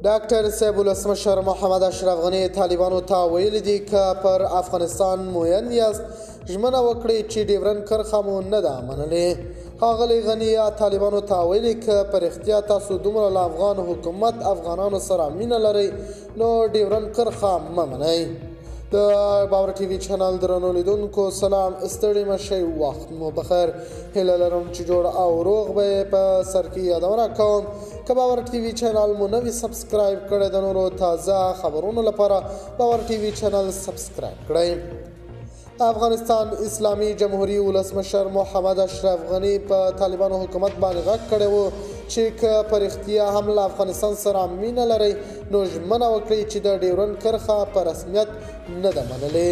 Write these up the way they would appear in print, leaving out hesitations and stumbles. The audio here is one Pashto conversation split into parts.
ډاکټر صاحب ولسمشر محمد اشرف غني طالبانو ته ویلي دي که پر افغانستان موین یاست ژمنه وکړئ چې ډیورنډ کرښه مو نه ده منلې. ښاغلي غني طالبانو ته ویلي که په رښتیا تاسو دومره له افغان حکومت افغانانو سره مینه لرئ نو ډیورنډ کرښه مه منئ. د باور ټي وي چینل درنو لیدونکو سلام، ستړي مه شئ، وخت مو بخیر. هیله لرم چې جوړ او روغ به یې په سر کې یادونه کوم. که باور ټي وي چینل مو نوي سبسکرایب کړی د نورو تازه خبرونو لپاره باور ټي وي چینل سبسکرایب کړئ. افغانستان اسلامي جمهوریت ولسمشر محمد اشرف غني په طالبانو حکومت باندې غږ کړی و چې که په رښتیا هم له افغانستان سره مینه لرئ نو ژمنه وکړئ چې د ډیورنډ کرښه په رسمیت نه ده منلې.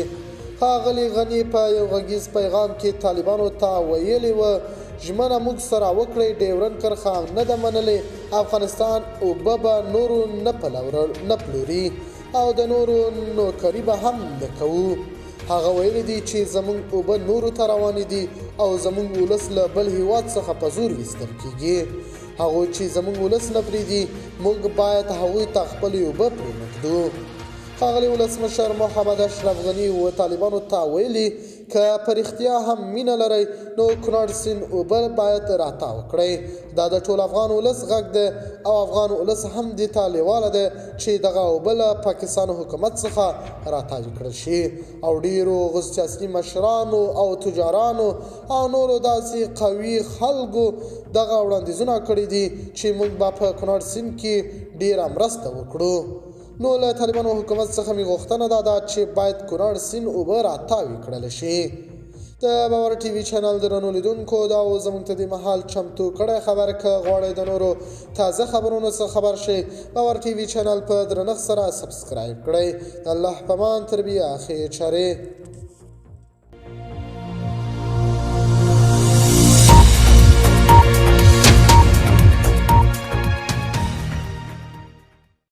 ښاغلي غني په یو غږیز پیغام کې طالبانو ته ویلي و ژمنه موږ سره وکړئ ډیورنډ کرښه نه ده منلې، افغانستان اوبه به نورو نه پلوري او د نورو نوکري به هم نه کوو. هغه ویلي دي چې زموږ اوبه نورو ته روانې دي او زموږ ولس له بل هیواد څخه په زور ویستل کیږي. هغوی چې زموږ ولس نه پرېږدي موږ باید هغوی ته خپلې اوبه پرېنږدو. ښاغلي ولسمشر محمد اشرف غني و طالبانو ته ویلي که په رښتیا هم مینه لرئ نو کنړ سیند اوبه باید راتاو کړئ. دا د ټول افغان ولس غږ دی او افغان ولس هم دې ته لیواله دی چې دغه اوبه له پاکستان حکومت څخه راتاوې کړل شي او ډیرو سیاسي مشرانو او تجارانو او نورو داسې قوي خلکو دغه وړاندیزونه کړي دي چې موږ به په کنړ سیند کې ډیره مرسته وکړو. نو له طالبانو حکومت څخه مې غوښتنه دا ده چې باید کنړ سیند اوبه راتاوې کړل شي. د باور ټي وي چینل درنو لیدونکو دا و زموږ ته د مهال چمتو کړی خبر. که غواړئ د نورو تازه خبرونو څخه خبر شئ باور ټي وي چینل په درنښت سره سبسکرایب کړئ. د الله په امان تر بیا ښې چارې.